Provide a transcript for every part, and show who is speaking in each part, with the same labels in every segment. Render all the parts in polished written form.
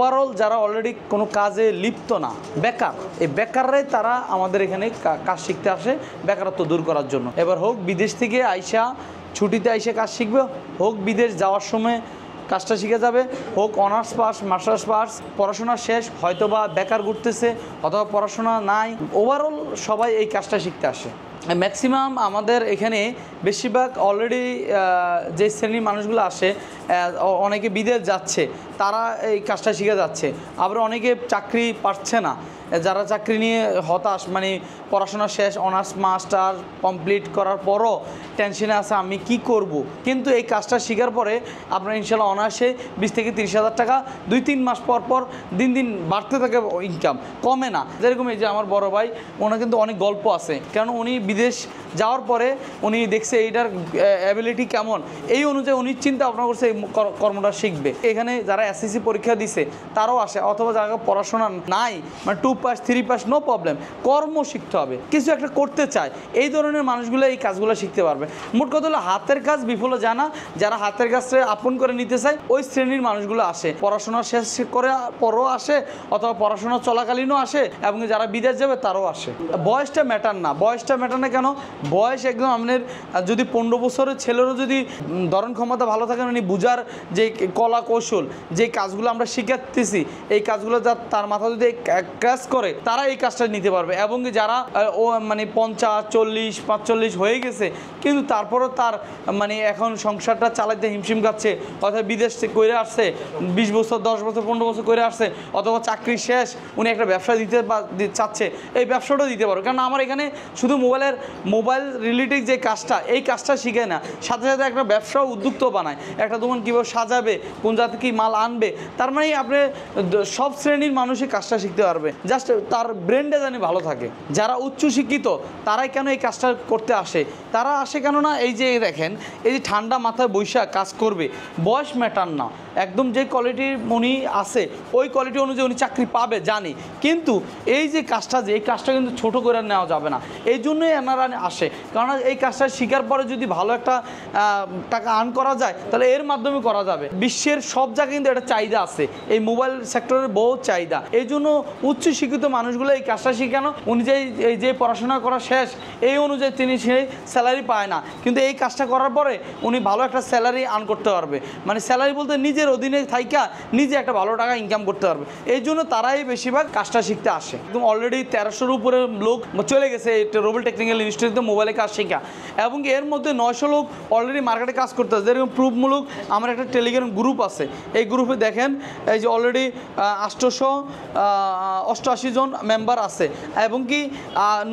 Speaker 1: Overall যারা already কোনো কাজে লিপ্ত না, বেকার, এই বেকাররাই তারা আমাদের এখানে কাজ শিখতে আসে বেকারত্ব দূর করার জন্য। এবার হোক বিদেশ থেকে আইসা ছুটিতে আইসা কাজ শিখবে, হোক বিদেশ যাওয়ার সময় কাজটা শিখে যাবে, হোক অনার্স পাস, মাস্টার্স পাস, পড়াশোনা শেষ, হয়তো বা বেকার ঘুরতেছে অথবা পড়াশোনা নাই, ওভারঅল সবাই এই কাজটা শিখতে আসে। ম্যাক্সিমাম আমাদের এখানে বেশিরভাগ অলরেডি যে শ্রেণীর মানুষগুলো আসে, অনেকে বিদেশ যাচ্ছে, তারা এই কাজটা শিখে যাচ্ছে। আবার অনেকে চাকরি পাচ্ছে না, যারা চাকরি নিয়ে হতাশ, মানে পড়াশোনা শেষ, অনার্স মাস্টার কমপ্লিট করার পরও টেনশনে আছে আমি কি করব। কিন্তু এই কাজটা শেখার পরে আপনার ইনশাল্লাহ অনার্সে 20 থেকে 30,000 টাকা 2-3 মাস পর পর দিন দিন বাড়তে থাকে, ইনকাম কমে না। যেরকম এই যে আমার বড় ভাই, ওনার কিন্তু অনেক গল্প আছে, কারণ উনি বিদেশ যাওয়ার পরে উনি দেখছে এইটার অ্যাবিলিটি কেমন, এই অনুযায়ী উনি চিন্তা ভাবনা করছে এই কর্মটা শিখবে। এখানে যারা এসএসসি পরীক্ষা দিছে তারাও আসে, অথবা যারা পড়াশোনা নাই, মানে 2 পাস 3 পাস, নো প্রবলেম, কর্ম শিখতে হবে, কিছু একটা করতে চায়, এই ধরনের মানুষগুলো এই কাজগুলো শিখতে পারবে। মোট কথা হলো হাতের কাজ বিফলে যায় না, যারা হাতের কাজটা আপন করে নিতে চায় ওই শ্রেণীর মানুষগুলো আসে, পড়াশোনা শেষ করে পরও আসে অথবা পড়াশোনা চলাকালীনও আসে, এবং যারা বিদেশ যাবে তারাও আসে। বয়সটা ম্যাটার না, বয়সটা ম্যাটার না কেন, বয়স একদম আপনার যদি 15 বছরের ছেলেরও যদি ধরন ক্ষমতা ভালো থাকে, মানে বুঝার যে কলা কৌশল, যে কাজগুলো আমরা শিখাতেছি, এই কাজগুলো তার মাথা যদি কাজ করে তারা এই কাজটা নিতে পারবে। এবং যারা মানে 50, 40, 45 হয়ে গেছে কিন্তু তারপরও তার মানে এখন সংসারটা চালাইতে হিমশিম খাচ্ছে, অথবা বিদেশ করে আসছে 20 বছর, 10 বছর, 15 বছর করে আসছে, অথবা চাকরি শেষ, উনি একটা ব্যবসা দিতে চাচ্ছে, এই ব্যবসাটাও দিতে পারো। কারণ আমার এখানে শুধু মোবাইল রিলেটেড যে কাজটা, এই কাজটা শিখে না, সাথে সাথে একটা ব্যবসাও উদ্যোক্ত বানায়, একটা দোকান কীভাবে সাজাবে, কোন জাতি কী মাল আনবে, তার মানে আপনি সব শ্রেণীর মানুষই কাজটা শিখতে পারবে, জাস্ট তার ব্রেনটা জানি ভালো থাকে। যারা উচ্চশিক্ষিত তারাই কেন এই কাজটা করতে আসে, তারা আসে কেননা এই যে দেখেন, এই যে ঠান্ডা মাথায় বৈশাখ কাজ করবে, বয়স ম্যাটার না, একদম যে কোয়ালিটির উনি আছে ওই কোয়ালিটি অনুযায়ী উনি চাকরি পাবে জানি, কিন্তু এই যে কাজটা, যে এই কাজটা কিন্তু ছোটো করে নেওয়া যাবে না, এই জন্যই এনারা আসে। কারণ এই কাজটা শেখার পরে যদি ভালো একটা টাকা আর্ন করা যায় তাহলে এর মাধ্যমে করা যাবে। বিশ্বের সব জায়গায় কিন্তু একটা চাহিদা আছে, এই মোবাইল সেক্টরের বহু চাহিদা, এই জন্য উচ্চশিক্ষিত মানুষগুলো এই কাজটা শিখানো, উনি যে পড়াশোনা করা শেষ এই অনুযায়ী তিনি সেই স্যালারি পায় না, কিন্তু এই কাজটা করার পরে উনি ভালো একটা স্যালারি আর্ন করতে পারবে, মানে স্যালারি বলতে নিজের অধীনে থাইকা নিজে একটা ভালো টাকা ইনকাম করতে পারবে। এই জন্য তারাই বেশিরভাগ কাজটা শিখতে আসে। একদম অলরেডি 1300-র উপরে লোক চলে গেছে রোবেল টেকনিক্যাল ইনস্টিটিউটে মোবাইলে কাজ শেখা, এবং এর মধ্যে 900 লোক অলরেডি মার্কেটে কাজ করতে আছে। যেরকম প্রুফমূলক আমার একটা টেলিগ্রাম গ্রুপ আছে, এই গ্রুপে দেখেন এই যে অলরেডি 888 জন মেম্বার আছে, এবং কি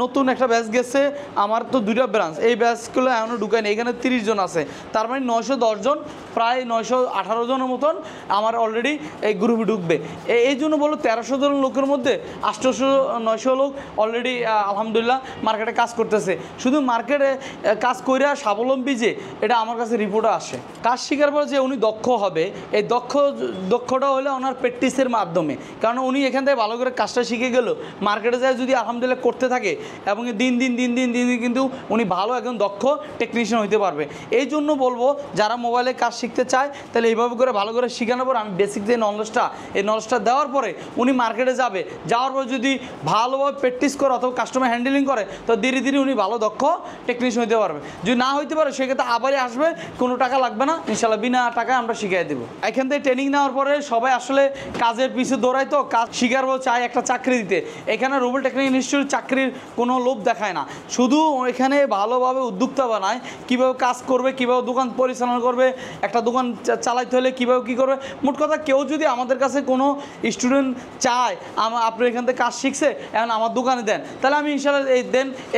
Speaker 1: নতুন একটা ব্যাচ গেছে, আমার তো 2টা ব্রাঞ্চ, এই ব্যাচগুলো এখনও ঢুকায়নি, এখানে 30 জন আছে, তার মানে 910 জন, প্রায় 918 জনের মতন আমার অলরেডি এই গ্রুপে ঢুকবে। এই জন্য বলো 1300 জন লোকের মধ্যে 800-900 লোক অলরেডি আলহামদুলিল্লাহ মার্কেটে কাজ করতেছে। শুধু মার্কেটে কাজ করে স্বাবলম্বী যে, এটা আমার কাছে রিপোর্টে আসে। কাজ শেখার পর যে উনি দক্ষ হবে, এই দক্ষটা হলে ওনার প্র্যাকটিসের মাধ্যমে, কারণ উনি এখান থেকে ভালো করে কাজটা শিখে গেল, মার্কেটে যায় যদি আলহামদুলিল্লাহ করতে থাকে, এবং দিন দিন কিন্তু উনি ভালো একজন দক্ষ টেকনিশিয়ান হইতে পারবে। এই জন্য বলবো যারা মোবাইলে কাজ শিখতে চায় তাহলে এইভাবে করে ভালো করে শেখানোর পর, আমি বেসিক যে নলেজটা দেওয়ার পরে উনি মার্কেটে যাওয়ার পর যদি ভালোভাবে প্র্যাকটিস করে অথবা কাস্টমার হ্যান্ডেলিং করে, তো ধীরে ধীরে উনি ভালো দক্ষ টেকনিশিয়ান হইতে পারবে। যদি না হইতে পারে সেক্ষেত্রে আবারই আসবে, কোনো টাকা লাগবে না, ইনশাল্লাহ বিনা টাকায় আমরা শিখিয়ে দেবো। এখান থেকে ট্রেনিং নেওয়ার পরে সবাই আসলে কাজের পিছু দৌড়ায়, তো কাজ শিখার পর চায় একটা চাকরি দিতে। এখানে রোবেল টেকনিক্যাল ইনস্টিটিউট চাকরির কোনো লোভ দেখায় না, শুধু এখানে ভালোভাবে উদ্যোক্তা বানায়, কীভাবে কাজ করবে, কীভাবে দোকান পরিচালনা করবে, একটা দোকান চালাইতে হলে কীভাবে কী করবে। মোট কথা কেউ যদি আমাদের কাছে কোনো স্টুডেন্ট চায় আপনি এখান থেকে কাজ শিখছে এখন আমার দোকানে দেন, তাহলে আমি ইনশাল্লাহ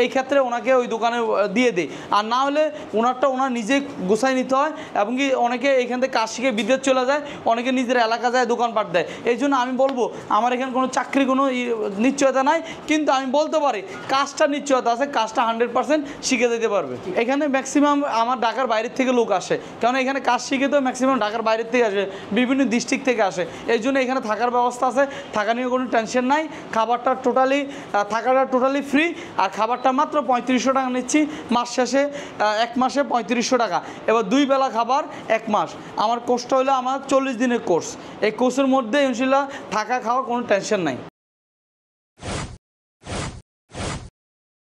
Speaker 1: এই ক্ষেত্রে ওনাকে ওই দোকানে দিয়ে দিই। আর না হলে ওনার নিজে গোছায় নিতে হয়, এবং কি অনেকে এখান থেকে কাজ শিখে বিদেশ চলে যায়, অনেকে নিজের এলাকা যায় দোকানপাট দেয়। এই জন্য আমি বলবো আমার এখানে কোনো চাকরি কোনো নিশ্চয়তা নাই, কিন্তু আমি বলতে পারি কাজটা নিশ্চয়তা আছে, কাজটা 100% শিখে দিতে পারবে। এখানে ম্যাক্সিমাম আমার ঢাকার বাইরের থেকে লোক আসে, কারণ এখানে কাজ শিখে তো ম্যাক্সিমাম ঢাকার বাইরের থেকে আসে, বিভিন্ন ডিস্ট্রিক্ট থেকে আসে। এই জন্য এখানে থাকার ব্যবস্থা আছে, থাকা নিয়ে কোনো টেনশন নাই। খাবারটা থাকাটা টোটালি ফ্রি, আর খাবারটা মাত্র 3500 টাকা নিচ্ছি মাস শেষে, 1 মাসে 3500 টাকা। এবার 2 বেলা খাবার 1 মাস। আমার কোর্সটা হলো আমার 40 দিনের কোর্স। এই কোর্সের মধ্যে ইনশাআল্লাহ থাকা খাওয়া কোনো টেনশন নাই।